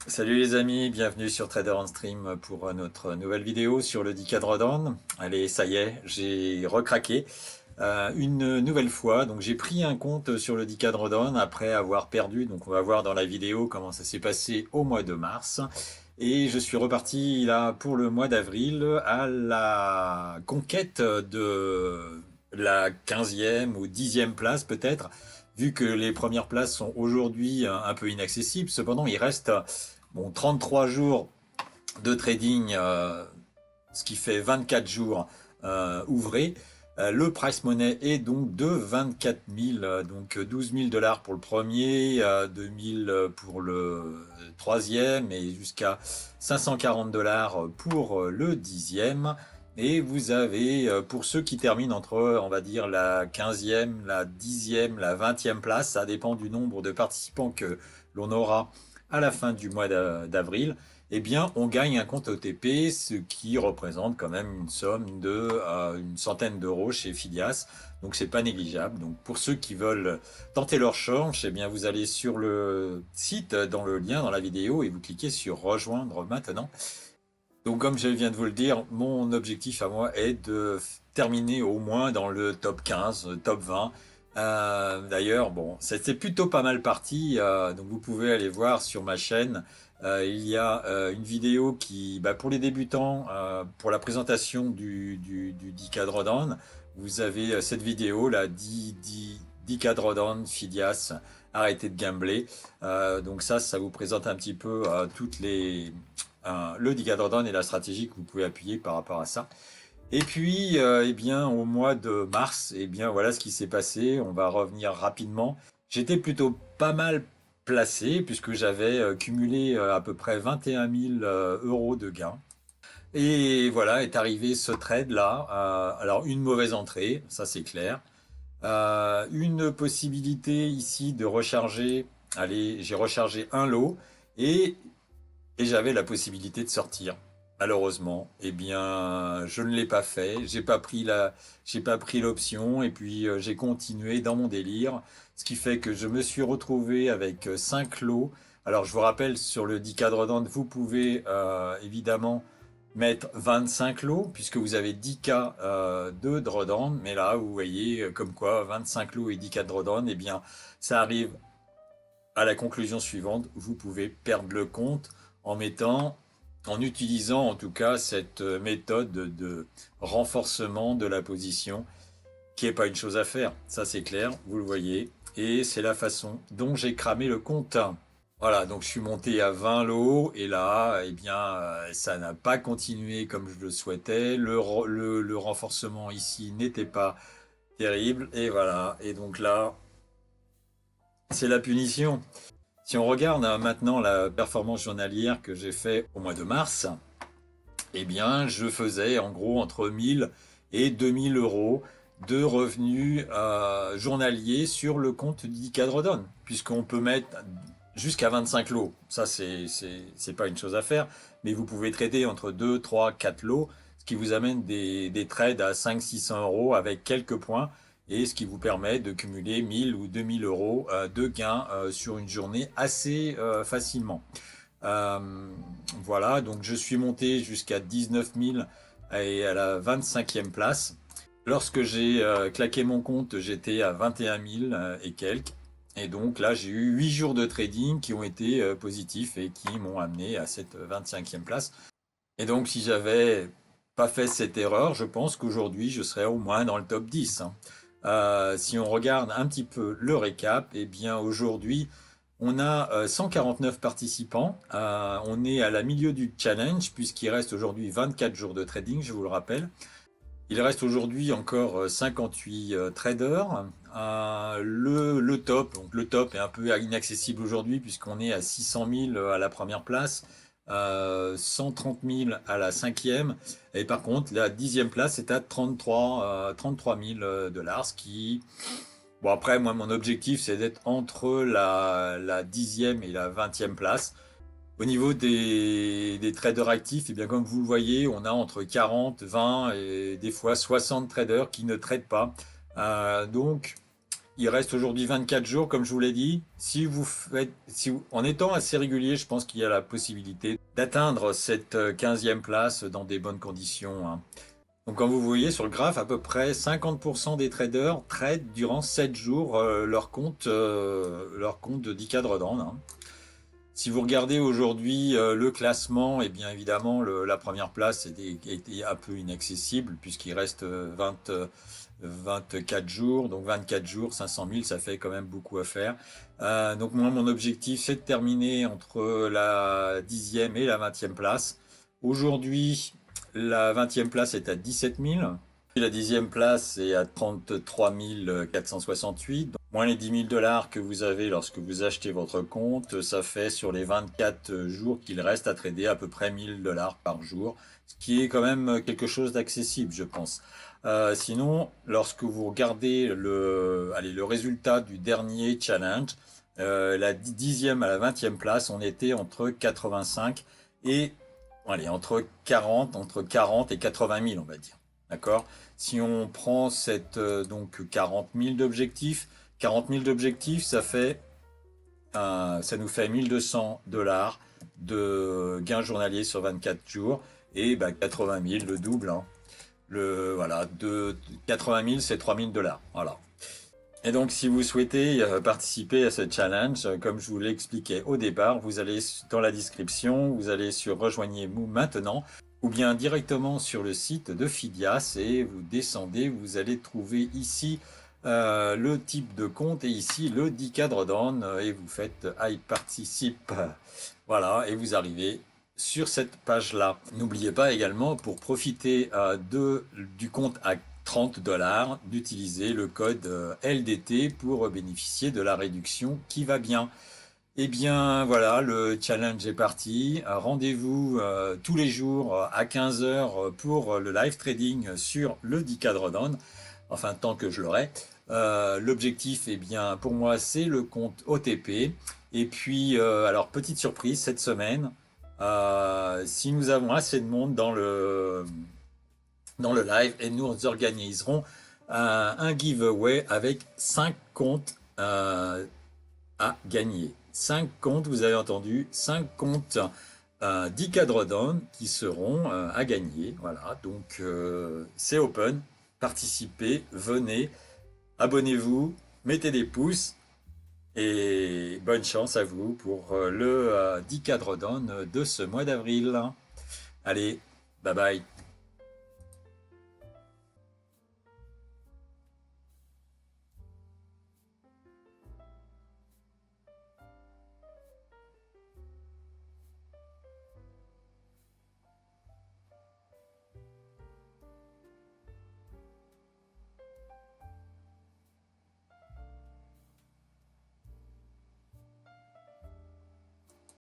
Salut les amis, bienvenue sur Trader on Stream pour notre nouvelle vidéo sur le DK Drawdown. Allez, ça y est, j'ai recraqué une nouvelle fois. Donc j'ai pris un compte sur le DK Drawdown après avoir perdu. Donc on va voir dans la vidéo comment ça s'est passé au mois de mars. Et je suis reparti là pour le mois d'avril à la conquête de la 15e ou 10e place peut-être, vu que les premières places sont aujourd'hui un peu inaccessibles. Cependant, il reste bon, 33 jours de trading, ce qui fait 24 jours ouvrés. Le price money est donc de 24 000, donc 12 000 dollars pour le premier, 2 000 pour le troisième et jusqu'à 540 dollars pour le dixième. Et vous avez, pour ceux qui terminent entre, on va dire, la 15e, la 10e, la 20e place, ça dépend du nombre de participants que l'on aura à la fin du mois d'avril, eh bien, on gagne un compte OTP, ce qui représente quand même une somme de une centaine d'euros chez Phidias. Donc, c'est pas négligeable. Donc, pour ceux qui veulent tenter leur chance, eh bien, vous allez sur le site, dans le lien dans la vidéo, et vous cliquez sur rejoindre maintenant. Donc, comme je viens de vous le dire, mon objectif à moi est de terminer au moins dans le top 15, top 20. D'ailleurs, bon, c'était plutôt pas mal parti. Donc, vous pouvez aller voir sur ma chaîne. Il y a une vidéo qui, bah, pour les débutants, pour la présentation du 10K Drawdown, vous avez cette vidéo, là, 10K Drawdown, Phidias, arrêtez de gambler. Donc ça vous présente un petit peu toutes les le Drawdown et la stratégie que vous pouvez appuyer par rapport à ça. Et puis, eh bien, au mois de mars, eh bien, voilà ce qui s'est passé. On va revenir rapidement. J'étais plutôt pas mal placé puisque j'avais cumulé à peu près 21 000 euros de gains. Et voilà, est arrivé ce trade-là. Alors, une mauvaise entrée, ça c'est clair. Une possibilité ici de recharger. Allez, j'ai rechargé un lot et j'avais la possibilité de sortir. Malheureusement, eh bien, je ne l'ai pas fait. J'ai pas pris l'option et puis j'ai continué dans mon délire, ce qui fait que je me suis retrouvé avec 5 lots. Alors, je vous rappelle, sur le 10 cadres d'Inde, vous pouvez évidemment mettre 25 lots puisque vous avez 10 k de drawdown. Mais là, vous voyez comme quoi 25 lots et 10 k de drawdown, eh bien, ça arrive à la conclusion suivante, vous pouvez perdre le compte en en utilisant en tout cas cette méthode de renforcement de la position, qui n'est pas une chose à faire. Ça c'est clair, vous le voyez. Et c'est la façon dont j'ai cramé le compte. Voilà, donc je suis monté à 20 lots et là, eh bien, ça n'a pas continué comme je le souhaitais. Le renforcement ici n'était pas terrible et voilà. Et donc là, c'est la punition. Si on regarde maintenant la performance journalière que j'ai fait au mois de mars, eh bien, je faisais en gros entre 1000 et 2000 euros de revenus journaliers sur le compte d'Icadrodon, puisqu'on peut mettre jusqu'à 25 lots. Ça, c'est pas une chose à faire, mais vous pouvez trader entre 2, 3, 4 lots, ce qui vous amène des trades à 500-600 euros avec quelques points et ce qui vous permet de cumuler 1000 ou 2000 euros de gains sur une journée assez facilement. Euh, voilà, donc je suis monté jusqu'à 19 000 et à la 25e place. Lorsque j'ai claqué mon compte, j'étais à 21 000 et quelques. Et donc là, j'ai eu 8 jours de trading qui ont été positifs et qui m'ont amené à cette 25e place. Et donc, si j'avais pas fait cette erreur, je pense qu'aujourd'hui, je serais au moins dans le top 10, hein. Si on regarde un petit peu le récap, eh bien aujourd'hui, on a 149 participants. On est à la milieu du challenge puisqu'il reste aujourd'hui 24 jours de trading, je vous le rappelle. Il reste aujourd'hui encore 58 traders. Le top, donc le top est un peu inaccessible aujourd'hui puisqu'on est à 600 000 à la première place, 130 000 à la cinquième. Et par contre, la dixième place est à 33 000 dollars, ce qui... Bon après, moi, mon objectif, c'est d'être entre la dixième et la 20e place. Au niveau des traders actifs, et bien comme vous le voyez, on a entre 40, 20 et des fois 60 traders qui ne tradent pas. Donc Il reste aujourd'hui 24 jours, comme je vous l'ai dit. Si vous faites, en étant assez régulier, je pense qu'il y a la possibilité d'atteindre cette 15e place dans des bonnes conditions, hein. Donc, comme vous voyez sur le graphe, à peu près 50% des traders tradent durant 7 jours leur compte de 10 cadres d'an, hein. Si vous regardez aujourd'hui le classement, et bien évidemment la première place était un peu inaccessible puisqu'il reste 24 jours, donc 24 jours, 500 000, ça fait quand même beaucoup à faire. Donc moi, mon objectif, c'est de terminer entre la 10e et la 20e place. Aujourd'hui, la 20e place est à 17 000. La 10e place est à 33 468. Donc, moins les 10 000 dollars que vous avez lorsque vous achetez votre compte, ça fait sur les 24 jours qu'il reste à trader à peu près 1000 dollars par jour, ce qui est quand même quelque chose d'accessible, je pense. Sinon, lorsque vous regardez le résultat du dernier challenge, la 10e à la 20e place, on était entre 85 et, allez, entre 40 et 80 000, on va dire. D'accord? Si on prend donc 40 000 d'objectifs, ça nous fait 1200 dollars de gains journaliers sur 24 jours et 80 000, le double, hein. Voilà, de 80 000, c'est 3 000 dollars. Voilà. Et donc, si vous souhaitez participer à ce challenge, comme je vous l'expliquais au départ, vous allez dans la description, vous allez sur Rejoignez-nous maintenant, ou bien directement sur le site de Fidias et vous descendez, vous allez trouver ici le type de compte et ici le 10 cadre d'On et vous faites I participe. Voilà, et vous arrivez sur cette page-là. N'oubliez pas également, pour profiter du compte à 30 dollars, d'utiliser le code LDT pour bénéficier de la réduction qui va bien. Eh bien voilà, le challenge est parti. Rendez-vous tous les jours à 15 heures pour le live trading sur le 10 cadre d'On, enfin tant que je l'aurai. L'objectif, eh bien, pour moi, c'est le compte OTP. Et puis, alors, petite surprise cette semaine, si nous avons assez de monde dans le live, et nous organiserons un giveaway avec 5 comptes à gagner. 5 comptes, vous avez entendu, 5 comptes 10 cadres d'On qui seront à gagner. Voilà, donc c'est open. Participez, venez. Abonnez-vous, mettez des pouces et bonne chance à vous pour le 10 cadres d'On de ce mois d'avril. Allez, bye bye.